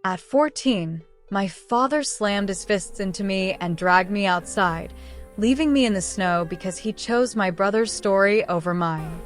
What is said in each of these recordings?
At 14, my father slammed his fists into me and dragged me outside, leaving me in the snow because he chose my brother's story over mine.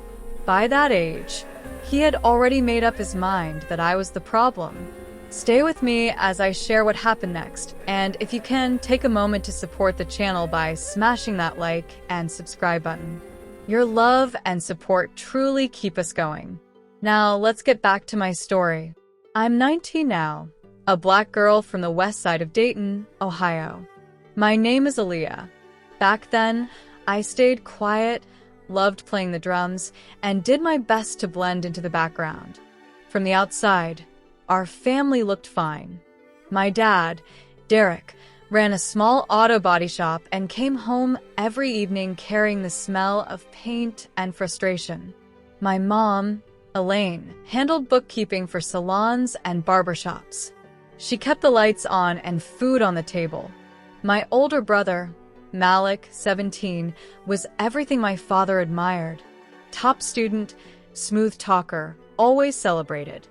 By that age, he had already made up his mind that I was the problem. Stay with me as I share what happened next, and if you can, take a moment to support the channel by smashing that like and subscribe button. Your love and support truly keep us going. Now, let's get back to my story. I'm 19 now, a black girl from the west side of Dayton, Ohio. My name is Aaliyah. Back then, I stayed quiet, loved playing the drums, and did my best to blend into the background. From the outside, our family looked fine. My dad, Derek, ran a small auto body shop and came home every evening carrying the smell of paint and frustration. My mom, Elaine, handled bookkeeping for salons and barbershops. She kept the lights on and food on the table. My older brother, Malik, 17, was everything my father admired. Top student, smooth talker, always celebrated.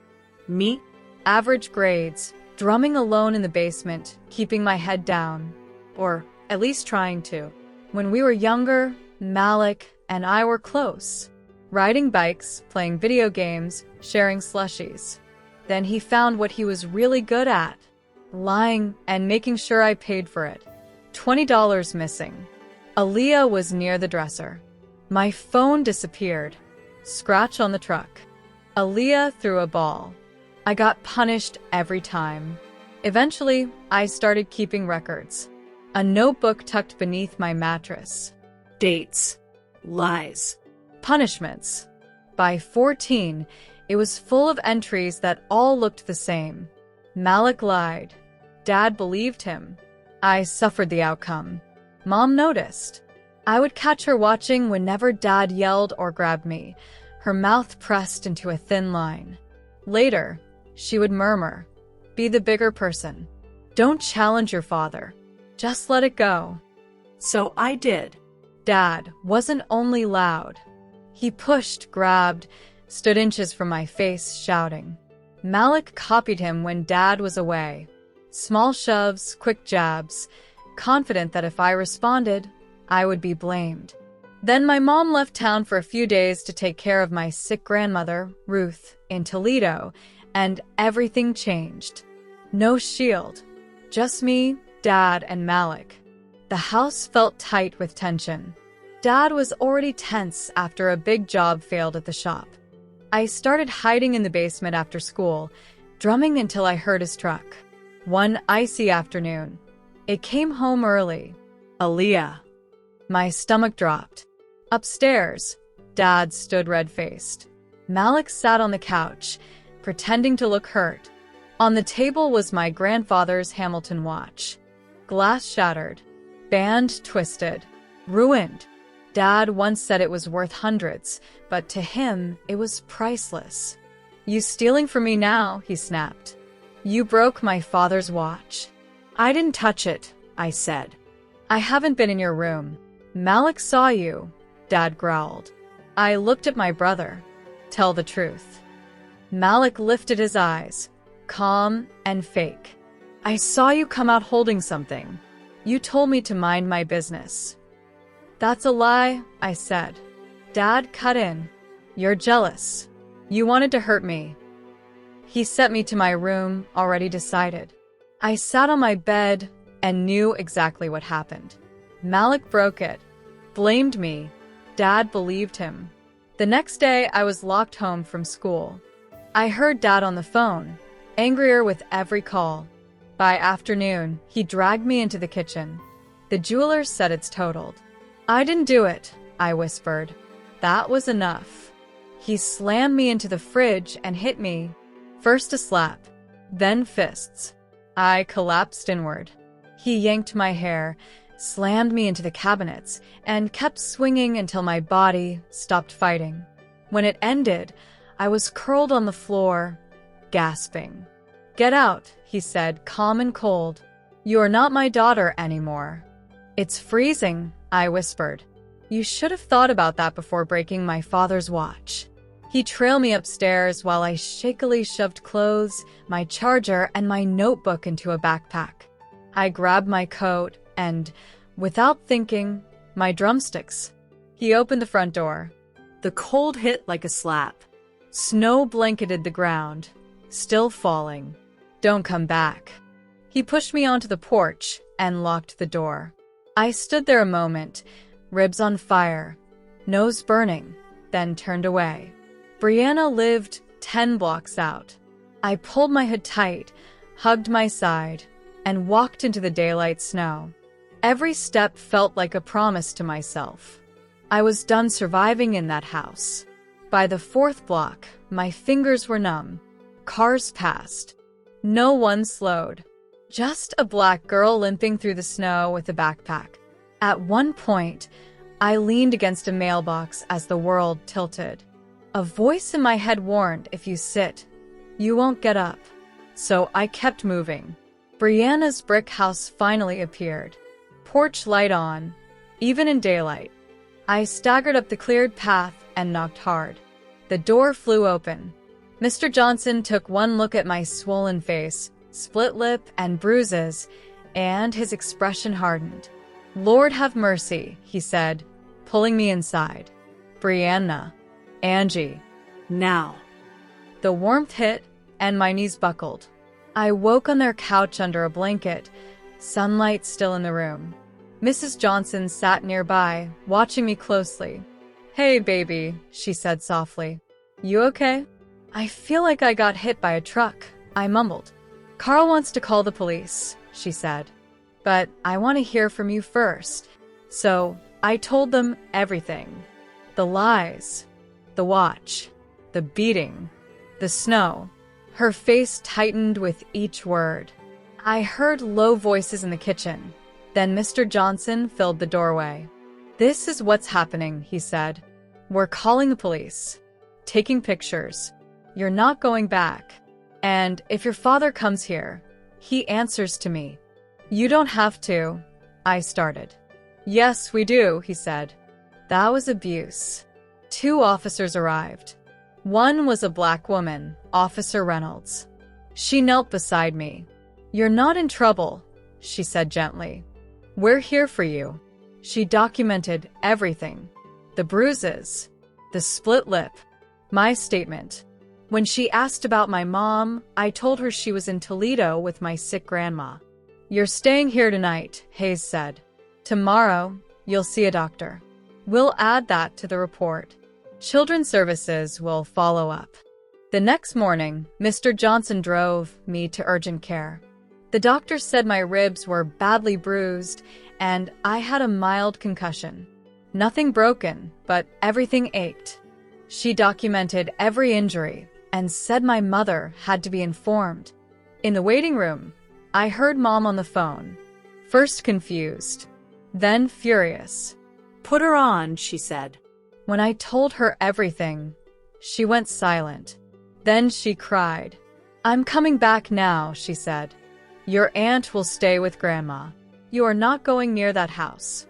Me? Average grades, drumming alone in the basement, keeping my head down. Or at least trying to. When we were younger, Malik and I were close. Riding bikes, playing video games, sharing slushies. Then he found what he was really good at. Lying and making sure I paid for it. $20 missing. Aaliyah was near the dresser. My phone disappeared. Scratch on the truck. Aaliyah threw a ball. I got punished every time. Eventually, I started keeping records. A notebook tucked beneath my mattress. Dates. Lies. Punishments. By 14, it was full of entries that all looked the same. Malik lied. Dad believed him. I suffered the outcome. Mom noticed. I would catch her watching whenever Dad yelled or grabbed me, her mouth pressed into a thin line. Later, she would murmur, "Be the bigger person. Don't challenge your father. Just let it go." So I did. Dad wasn't only loud. He pushed, grabbed, stood inches from my face, shouting. Malik copied him when Dad was away. Small shoves, quick jabs, confident that if I responded, I would be blamed. Then my mom left town for a few days to take care of my sick grandmother, Ruth, in Toledo, and everything changed. No shield. Just me, Dad, and Malik. The house felt tight with tension. Dad was already tense after a big job failed at the shop. I started hiding in the basement after school, drumming until I heard his truck. One icy afternoon, it came home early. Aaliyah. My stomach dropped. Upstairs, Dad stood red-faced. Malik sat on the couch, pretending to look hurt. On the table was my grandfather's Hamilton watch. Glass shattered. Band twisted. Ruined. Dad once said it was worth hundreds, but to him, it was priceless. "You stealing from me now?" he snapped. "You broke my father's watch." "I didn't touch it," I said. "I haven't been in your room." "Malik saw you," Dad growled. I looked at my brother. "Tell the truth." Malik lifted his eyes, calm and fake. "I saw you come out holding something. You told me to mind my business." "That's a lie," I said. Dad cut in. "You're jealous. You wanted to hurt me." He sent me to my room, already decided. I sat on my bed and knew exactly what happened. Malik broke it, blamed me. Dad believed him. The next day, I was locked home from school. I heard Dad on the phone, angrier with every call. By afternoon, he dragged me into the kitchen. "The jeweler said it's totaled." "I didn't do it," I whispered. That was enough. He slammed me into the fridge and hit me. First a slap, then fists. I collapsed inward. He yanked my hair, slammed me into the cabinets, and kept swinging until my body stopped fighting. When it ended, I was curled on the floor, gasping. "Get out," he said, calm and cold. "You are not my daughter anymore." "It's freezing," I whispered. "You should have thought about that before breaking my father's watch." He trailed me upstairs while I shakily shoved clothes, my charger, and my notebook into a backpack. I grabbed my coat and, without thinking, my drumsticks. He opened the front door. The cold hit like a slap. Snow blanketed the ground, still falling. Don't come back. He pushed me onto the porch and locked the door. I stood there a moment, ribs on fire, nose burning, then turned away. Brianna lived 10 blocks out. I pulled my hood tight, hugged my side, and walked into the daylight snow. Every step felt like a promise to myself. I was done surviving in that house. By the 4th block, my fingers were numb. Cars passed. No one slowed. Just a black girl limping through the snow with a backpack. At one point, I leaned against a mailbox as the world tilted. A voice in my head warned, if you sit, you won't get up. So I kept moving. Brianna's brick house finally appeared. Porch light on, even in daylight. I staggered up the cleared path and knocked hard. The door flew open. Mr. Johnson took one look at my swollen face, split lip, and bruises, and his expression hardened. "Lord have mercy," he said, pulling me inside. "Brianna. Angie. Now." The warmth hit, and my knees buckled. I woke on their couch under a blanket, sunlight still in the room. Mrs. Johnson sat nearby, watching me closely. "Hey, baby," she said softly. "You okay?" "I feel like I got hit by a truck," I mumbled. "Carl wants to call the police," she said. "But I want to hear from you first." So I told them everything. The lies, the watch, the beating, the snow. Her face tightened with each word. I heard low voices in the kitchen. Then Mr. Johnson filled the doorway. "This is what's happening," he said. "We're calling the police, taking pictures. You're not going back. And if your father comes here, he answers to me." "You don't have to," I started. "Yes, we do," he said. That was abuse. 2 officers arrived. One was a black woman, Officer Reynolds. She knelt beside me. "You're not in trouble," she said gently. "We're here for you." She documented everything. The bruises, the split lip, my statement. When she asked about my mom, I told her she was in Toledo with my sick grandma. "You're staying here tonight," Hayes said. "Tomorrow, you'll see a doctor. We'll add that to the report. Children's Services will follow up." The next morning, Mr. Johnson drove me to urgent care. The doctor said my ribs were badly bruised and I had a mild concussion. Nothing broken, but everything ached. She documented every injury and said my mother had to be informed. In the waiting room, I heard Mom on the phone, first confused, then furious. "Put her on," she said. When I told her everything, she went silent. Then she cried. "I'm coming back now," she said. "Your aunt will stay with Grandma. You are not going near that house."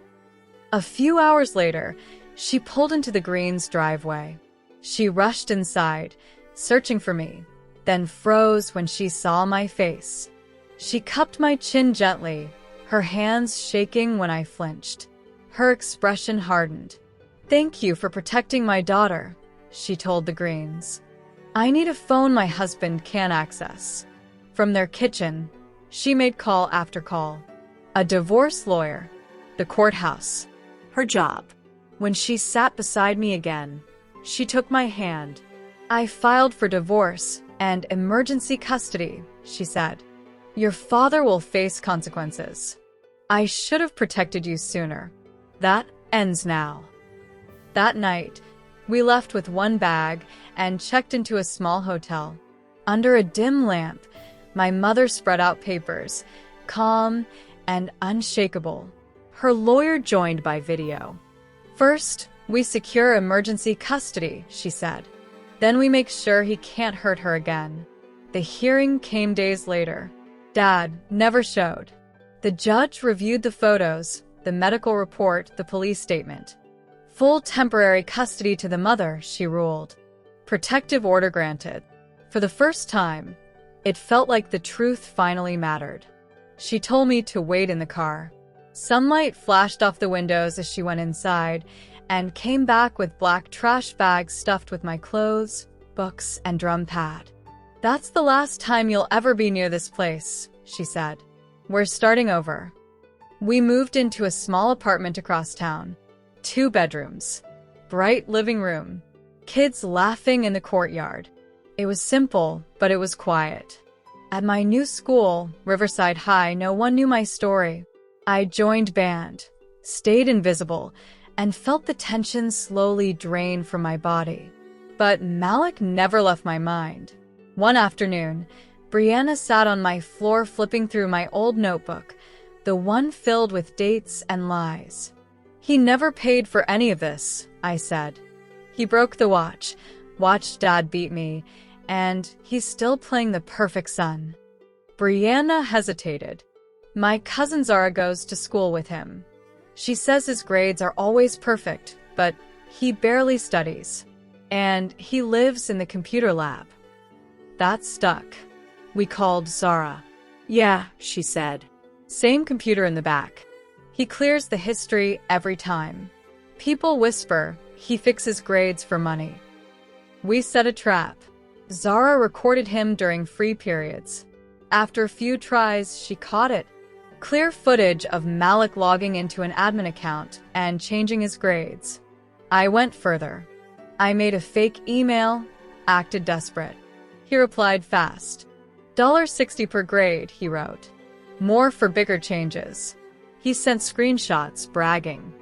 A few hours later, she pulled into the Greens' driveway. She rushed inside, searching for me, then froze when she saw my face. She cupped my chin gently, her hands shaking when I flinched. Her expression hardened. "Thank you for protecting my daughter," she told the Greens. "I need a phone my husband can't access." From their kitchen, she made call after call. A divorce lawyer, the courthouse, her job. When she sat beside me again, she took my hand. "I filed for divorce and emergency custody," she said. "Your father will face consequences. I should have protected you sooner. That ends now." That night, we left with one bag and checked into a small hotel. Under a dim lamp, my mother spread out papers, calm and unshakable. Her lawyer joined by video. "First, we secure emergency custody," she said. "Then we make sure he can't hurt her again." The hearing came days later. Dad never showed. The judge reviewed the photos, the medical report, the police statement. Full temporary custody to the mother, she ruled. Protective order granted. For the first time, it felt like the truth finally mattered. She told me to wait in the car. Sunlight flashed off the windows as she went inside and came back with black trash bags stuffed with my clothes, books, and drum pad. "That's the last time you'll ever be near this place," she said. "We're starting over." We moved into a small apartment across town. 2 bedrooms. Bright living room. Kids laughing in the courtyard. It was simple, but it was quiet. At my new school, Riverside High, no one knew my story. I joined band, stayed invisible, and felt the tension slowly drain from my body. But Malik never left my mind. One afternoon, Brianna sat on my floor flipping through my old notebook, the one filled with dates and lies. "He never paid for any of this," I said. "He broke the watch, watched Dad beat me, and he's still playing the perfect son." Brianna hesitated. "My cousin Zara goes to school with him. She says his grades are always perfect, but he barely studies. And he lives in the computer lab." That stuck. We called Zara. "Yeah," she said. "Same computer in the back. He clears the history every time. People whisper he fixes grades for money." We set a trap. Zara recorded him during free periods. After a few tries, she caught it. Clear footage of Malik logging into an admin account and changing his grades. I went further. I made a fake email, acted desperate. He replied fast. $60 per grade, he wrote. More for bigger changes. He sent screenshots bragging.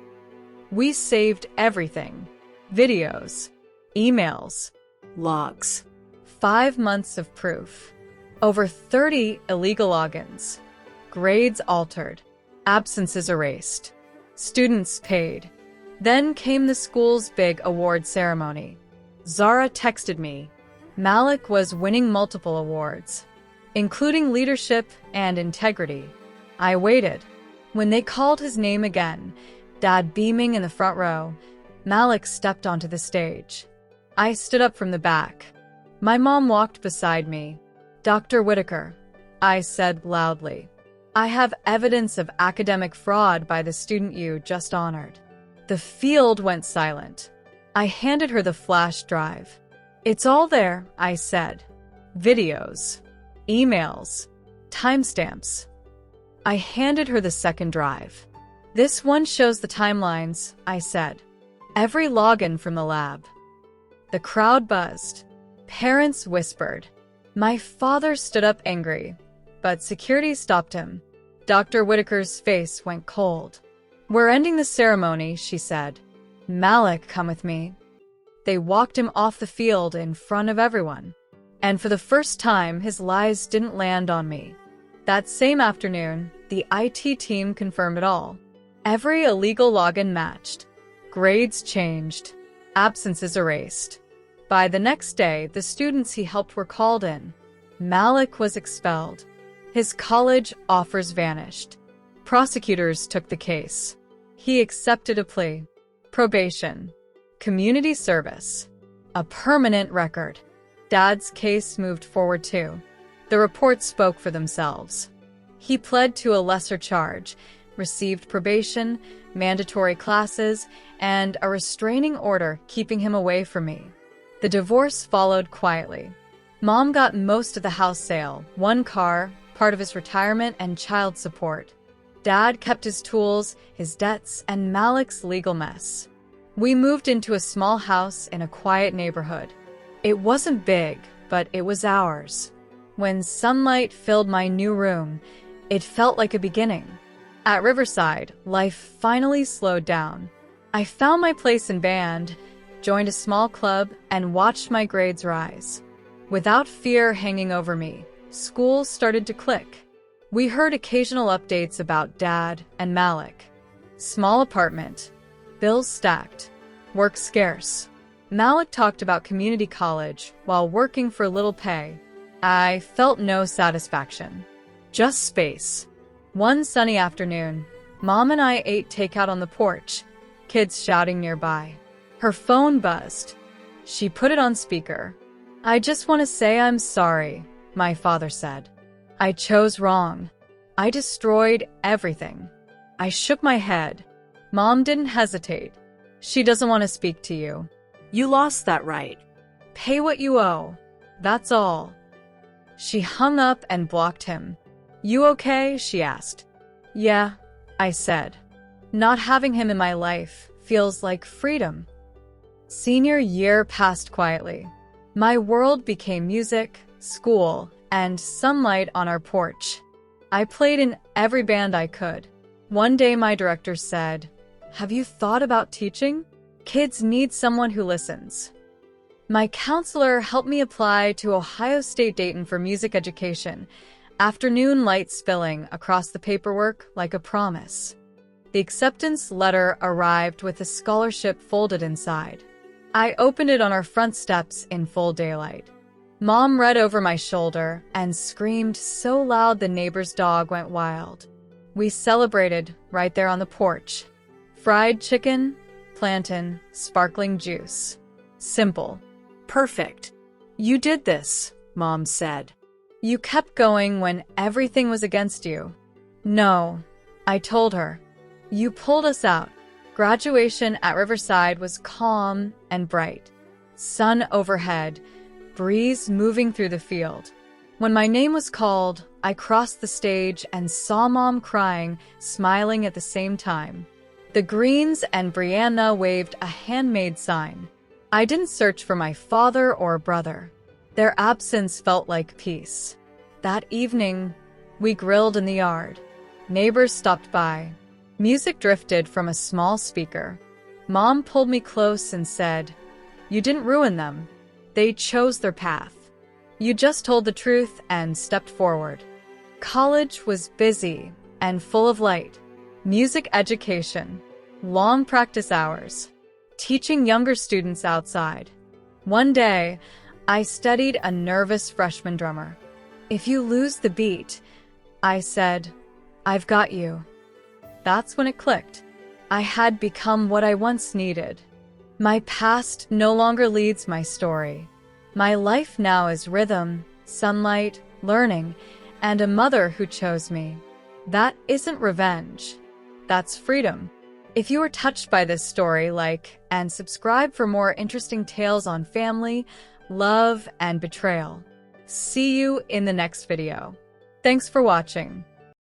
We saved everything. Videos, emails, logs. 5 months of proof. Over 30 illegal logins. Grades altered. Absences erased. Students paid. Then came the school's big award ceremony. Zara texted me. Malik was winning multiple awards, including leadership and integrity. I waited. When they called his name again, Dad beaming in the front row, Malik stepped onto the stage. I stood up from the back. My mom walked beside me. "Dr. Whitaker," I said loudly, "I have evidence of academic fraud by the student you just honored." The field went silent. I handed her the flash drive. "It's all there," I said. Videos, emails, timestamps. I handed her the second drive. "This one shows the timelines," I said. "Every login from the lab." The crowd buzzed. Parents whispered. My father stood up angry, but security stopped him. Dr. Whitaker's face went cold. "We're ending the ceremony," she said. "Malik, come with me." They walked him off the field in front of everyone. And for the first time, his lies didn't land on me. That same afternoon, the IT team confirmed it all. Every illegal login matched. Grades changed. Absences erased. By the next day, the students he helped were called in. Malik was expelled. His college offers vanished. Prosecutors took the case. He accepted a plea. Probation. Community service. A permanent record. Dad's case moved forward too. The reports spoke for themselves. He pled to a lesser charge, received probation, mandatory classes, and a restraining order keeping him away from me. The divorce followed quietly. Mom got most of the house sale, 1 car, part of his retirement, and child support. Dad kept his tools, his debts, and Malik's legal mess. We moved into a small house in a quiet neighborhood. It wasn't big, but it was ours. When sunlight filled my new room, it felt like a beginning. At Riverside, life finally slowed down. I found my place in band, joined a small club, and watched my grades rise. Without fear hanging over me, school started to click. We heard occasional updates about Dad and Malik. Small apartment, bills stacked, work scarce. Malik talked about community college while working for little pay. I felt no satisfaction, just space. One sunny afternoon, Mom and I ate takeout on the porch, kids shouting nearby. Her phone buzzed. She put it on speaker. "I just want to say I'm sorry," my father said. "I chose wrong. I destroyed everything." I shook my head. Mom didn't hesitate. "She doesn't want to speak to you. You lost that right. Pay what you owe. That's all." She hung up and blocked him. "You okay?" she asked. "Yeah," I said. Not having him in my life feels like freedom. Senior year passed quietly. My world became music, school, and sunlight on our porch. I played in every band I could. One day my director said, "Have you thought about teaching? Kids need someone who listens." My counselor helped me apply to Ohio State Dayton for music education, afternoon light spilling across the paperwork like a promise. The acceptance letter arrived with a scholarship folded inside. I opened it on our front steps in full daylight. Mom read over my shoulder and screamed so loud the neighbor's dog went wild. We celebrated right there on the porch. Fried chicken, plantain, sparkling juice. Simple. Perfect. "You did this," Mom said. "You kept going when everything was against you." "No," I told her. "You pulled us out." Graduation at Riverside was calm and bright. Sun overhead, breeze moving through the field. When my name was called, I crossed the stage and saw Mom crying, smiling at the same time. The Greens and Brianna waved a handmade sign. I didn't search for my father or brother. Their absence felt like peace. That evening, we grilled in the yard. Neighbors stopped by. Music drifted from a small speaker. Mom pulled me close and said, "You didn't ruin them. They chose their path. You just told the truth and stepped forward." College was busy and full of light. Music education, long practice hours, teaching younger students outside. One day, I studied a nervous freshman drummer. "If you lose the beat," I said, "I've got you." That's when it clicked. I had become what I once needed. My past no longer leads my story. My life now is rhythm, sunlight, learning, and a mother who chose me. That isn't revenge. That's freedom. If you were touched by this story, like and subscribe for more interesting tales on family, love, and betrayal. See you in the next video. Thanks for watching.